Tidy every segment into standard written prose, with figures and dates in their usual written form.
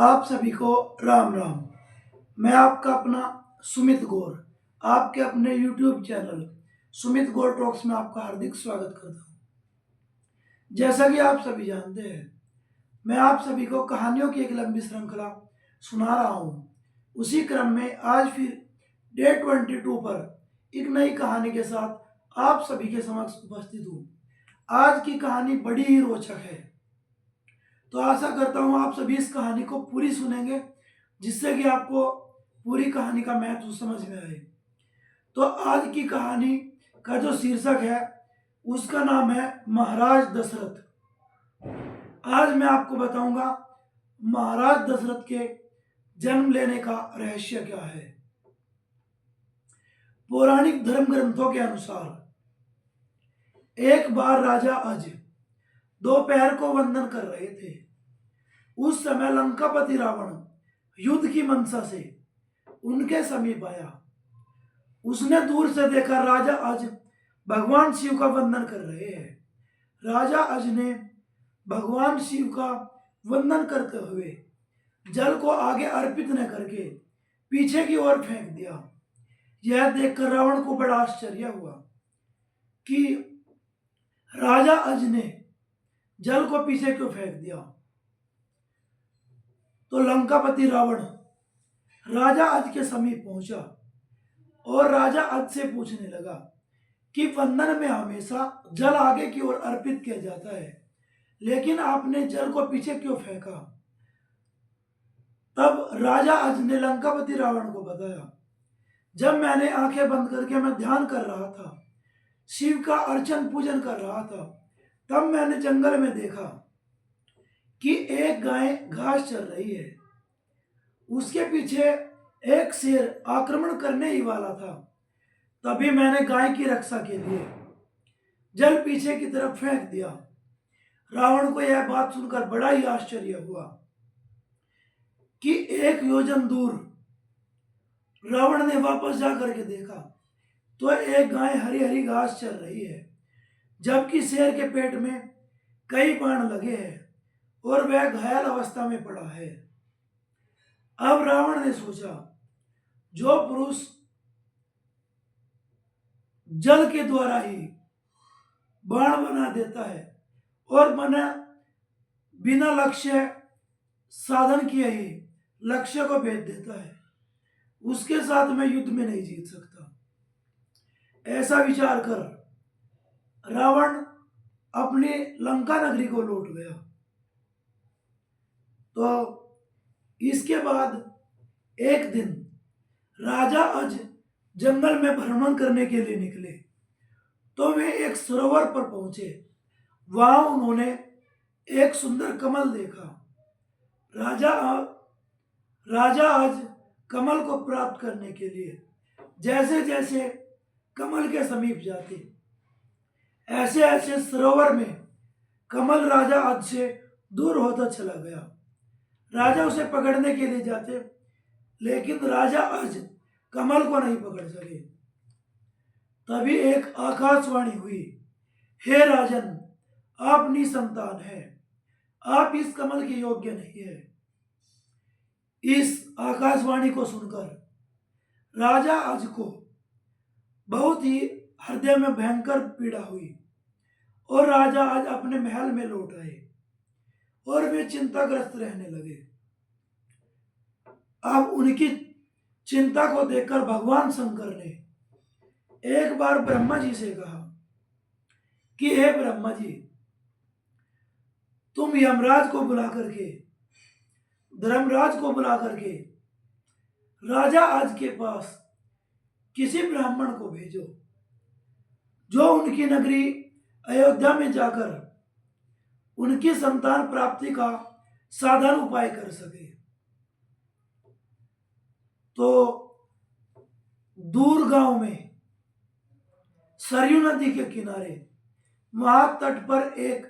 आप सभी को राम राम। मैं आपका अपना सुमित गौर आपके अपने YouTube चैनल सुमित गौर टॉक्स में आपका हार्दिक स्वागत करता हूँ। जैसा कि आप सभी जानते हैं, मैं आप सभी को कहानियों की एक लंबी श्रृंखला सुना रहा हूँ। उसी क्रम में आज फिर डे 22 पर एक नई कहानी के साथ आप सभी के समक्ष उपस्थित हूँ। आज की कहानी बड़ी ही रोचक है, तो आशा करता हूँ आप सभी इस कहानी को पूरी सुनेंगे, जिससे कि आपको पूरी कहानी का महत्व समझ में आए। तो आज की कहानी का जो शीर्षक है उसका नाम है महाराज दशरथ। आज मैं आपको बताऊंगा महाराज दशरथ के जन्म लेने का रहस्य क्या है। पौराणिक धर्म ग्रंथों के अनुसार एक बार राजा अज दोपहर को वंदन कर रहे थे। उस समय लंकापति रावण युद्ध की मंशा से उनके समीप आया। उसने दूर से देखा राजा अज भगवान शिव का वंदन कर रहे हैं। राजा अज ने भगवान शिव का वंदन करते हुए जल को आगे अर्पित न करके पीछे की ओर फेंक दिया। यह देखकर रावण को बड़ा आश्चर्य हुआ कि राजा अज ने जल को पीछे क्यों फेंक दिया। तो लंकापति रावण राजा अज के समीप पहुंचा और राजा अज से पूछने लगा कि वंदन में हमेशा जल आगे की ओर अर्पित किया जाता है, लेकिन आपने जल को पीछे क्यों फेंका। तब राजा अज ने लंकापति रावण को बताया, जब मैंने आंखें बंद करके मैं ध्यान कर रहा था, शिव का अर्चन पूजन कर रहा था, तब मैंने जंगल में देखा कि एक गाय घास चर रही है। उसके पीछे एक शेर आक्रमण करने ही वाला था। तभी मैंने गाय की रक्षा के लिए जल पीछे की तरफ फेंक दिया। रावण को यह बात सुनकर बड़ा ही आश्चर्य हुआ कि एक योजन दूर रावण ने वापस जाकर के देखा तो एक गाय हरी हरी घास चर रही है, जबकि शेर के पेट में कई बाण लगे हैं और वह घायल अवस्था में पड़ा है। अब रावण ने सोचा, जो पुरुष जल के द्वारा ही बाण बना देता है और बिना लक्ष्य साधन किए ही लक्ष्य को भेद देता है, उसके साथ मैं युद्ध में नहीं जीत सकता। ऐसा विचार कर रावण अपनी लंका नगरी को लौट गया। तो इसके बाद एक दिन राजा अज जंगल में भ्रमण करने के लिए निकले तो वे एक सरोवर पर पहुंचे। वहां उन्होंने एक सुंदर कमल देखा। राजा अज कमल को प्राप्त करने के लिए जैसे जैसे कमल के समीप जाते, ऐसे ऐसे सरोवर में कमल राजा अज से दूर होता चला गया। राजा उसे पकड़ने के लिए जाते, लेकिन राजा अज कमल को नहीं पकड़ सके। तभी एक आकाशवाणी हुई, हे राजन, आप निसंतान हैं, आप इस कमल के योग्य नहीं है। इस आकाशवाणी को सुनकर राजा अज को बहुत ही हृदय में भयंकर पीड़ा हुई और राजा अज अपने महल में लौट आए और वे चिंताग्रस्त रहने लगे। अब उनकी चिंता को देखकर भगवान शंकर ने एक बार ब्रह्मा जी से कहा कि हे ब्रह्मा जी, तुम यमराज को बुला करके धर्मराज को बुला करके राजा अज के पास किसी ब्राह्मण को भेजो, जो उनकी नगरी अयोध्या में जाकर उनकी संतान प्राप्ति का साधन उपाय कर सके। तो दूर गांव में सरयू नदी के किनारे महातट पर एक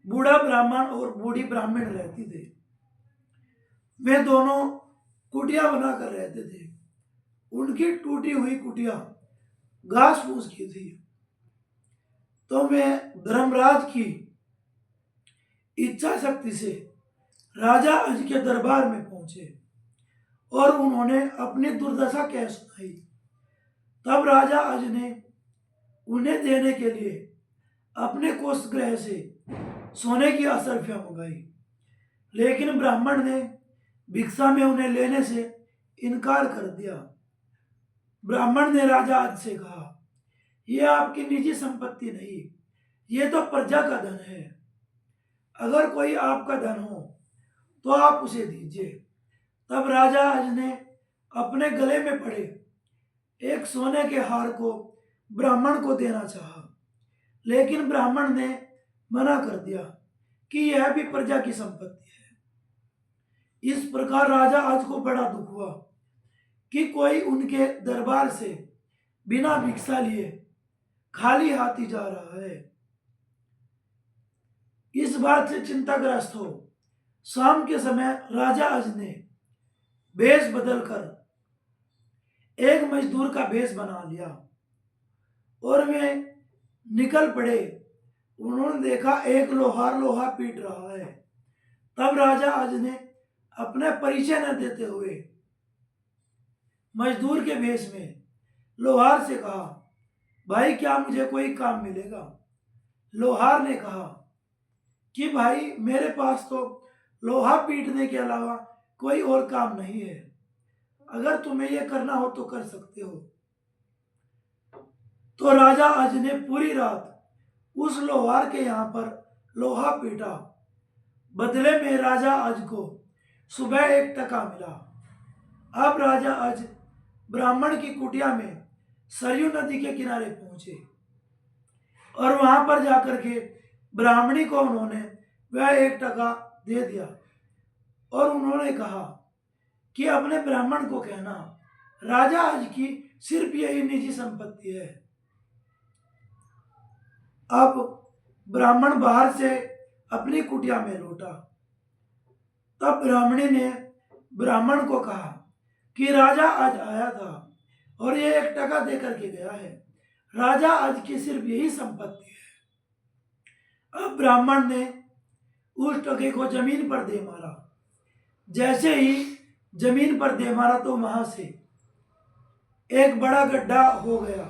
बूढ़ा ब्राह्मण और बूढ़ी ब्राह्मण रहती थे। वे दोनों कुटिया बनाकर रहते थे। उनकी टूटी हुई कुटिया घास फूस की थी। तो वे धर्मराज की इच्छा शक्ति से राजा अज के दरबार में पहुंचे और उन्होंने अपनी दुर्दशा कह सुनाई। तब राजा अज ने उन्हें देने के लिए अपने कोषगृह से सोने की असरफियां मंगाई, लेकिन ब्राह्मण ने भिक्षा में उन्हें लेने से इनकार कर दिया। ब्राह्मण ने राजा अज से कहा, यह आपकी निजी संपत्ति नहीं, ये तो प्रजा का धन है। अगर कोई आपका धन हो तो आप उसे दीजिए। तब राजा अज ने अपने गले में पड़े एक सोने के हार को ब्राह्मण को देना चाहा, लेकिन ब्राह्मण ने मना कर दिया कि यह भी प्रजा की संपत्ति है। इस प्रकार राजा अज को बड़ा दुख हुआ कि कोई उनके दरबार से बिना भिक्षा लिए खाली हाथ ही जा रहा है। इस बात से चिंताग्रस्त हो शाम के समय राजा अज ने भेष बदलकर एक मजदूर का भेष बना लिया और वे निकल पड़े। उन्होंने देखा एक लोहार लोहा पीट रहा है। तब राजा अज ने अपने परिचय न देते हुए मजदूर के भेष में लोहार से कहा, भाई क्या मुझे कोई काम मिलेगा? लोहार ने कहा कि भाई मेरे पास तो लोहा पीटने के अलावा कोई और काम नहीं है, अगर तुम्हें यह करना हो तो कर सकते हो। तो राजा अज ने पूरी रात उस लोहार के यहाँ पर लोहा पीटा। बदले में राजा अज को सुबह 1 टका मिला। अब राजा अज ब्राह्मण की कुटिया में सरयू नदी के किनारे पहुंचे और वहां पर जाकर के ब्राह्मणी को उन्होंने वह 1 टका दे दिया और उन्होंने कहा कि अपने ब्राह्मण को कहना राजा अज की सिर्फ यही निजी संपत्ति है। अब ब्राह्मण बाहर से अपनी कुटिया में लौटा। तब ब्राह्मणी ने ब्राह्मण को कहा कि राजा आज आया था और ये 1 टका दे करके गया है, राजा आज की सिर्फ यही संपत्ति है। अब ब्राह्मण ने उस टके को जमीन पर दे मारा। जैसे ही जमीन पर दे मारा तो वहां से एक बड़ा गड्ढा हो गया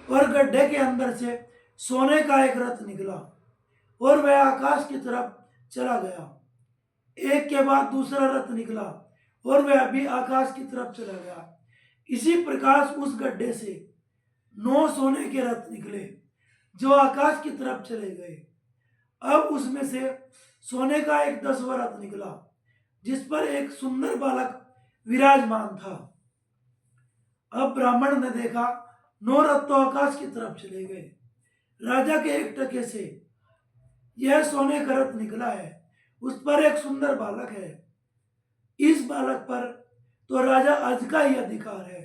और गड्ढे के अंदर से सोने का एक रथ निकला और वह आकाश की तरफ चला गया। एक के बाद दूसरा रथ निकला और वह भी आकाश की तरफ चला गया। इसी प्रकार उस गड्ढे से 9 सोने के रथ निकले जो आकाश की तरफ चले गए। अब उसमें से सोने का एक 10वां रथ निकला जिस पर एक सुंदर बालक विराजमान था। अब ब्राह्मण ने देखा 9 रथ तो आकाश की तरफ चले गए, राजा के 1 टके से यह सोने का रथ निकला है, उस पर एक सुंदर बालक है। इस बालक पर तो राजा अज का ही अधिकार है।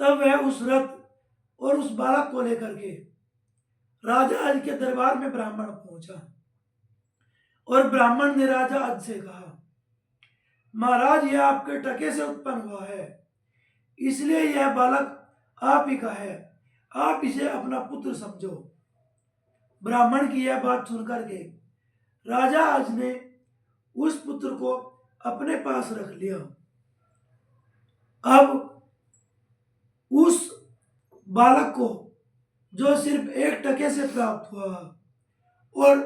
तब वह उस रथ और उस बालक को लेकर के राजा अज के दरबार में ब्राह्मण पहुंचा और ब्राह्मण ने राजा अज से कहा, महाराज यह आपके टके से उत्पन्न हुआ है, इसलिए यह बालक आप ही का है, आप इसे अपना पुत्र समझो। ब्राह्मण की यह बात सुनकर के राजा अज ने उस पुत्र को अपने पास रख लिया। अब उस बालक को जो सिर्फ 1 टके से प्राप्त हुआ और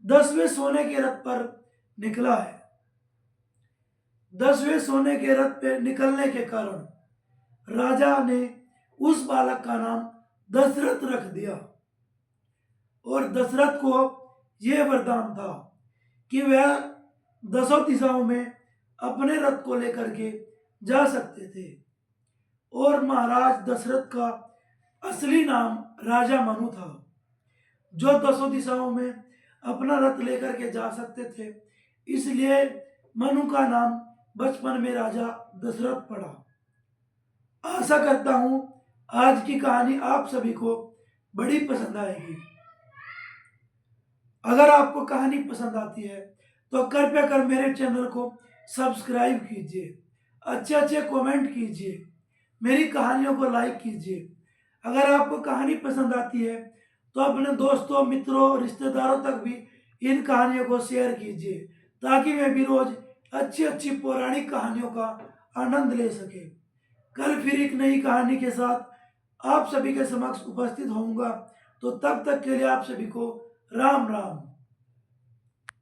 10वें सोने के रथ पर निकला है, 10वें सोने के रथ पे निकलने के कारण राजा ने उस बालक का नाम दशरथ रख दिया। और दशरथ को यह वरदान था कि वह 10 दिशाओं में अपने रथ को लेकर के जा सकते थे। और महाराज दशरथ का असली नाम राजा मनु था, जो 10 दिशाओं में अपना रथ लेकर के जा सकते थे, इसलिए मनु का नाम बचपन में राजा दशरथ पड़ा। आशा करता हूं आज की कहानी आप सभी को बड़ी पसंद आएगी। अगर आपको कहानी पसंद आती है तो कृपया कर मेरे चैनल को सब्सक्राइब कीजिए, अच्छे अच्छे कमेंट कीजिए, मेरी कहानियों को लाइक कीजिए। अगर आपको कहानी पसंद आती है तो अपने दोस्तों, मित्रों, रिश्तेदारों तक भी इन कहानियों को शेयर कीजिए ताकि मैं भी रोज अच्छी अच्छी पौराणिक कहानियों का आनंद ले सके। कल फिर एक नई कहानी के साथ आप सभी के समक्ष उपस्थित होऊंगा। तो तब तक के लिए आप सभी को राम राम।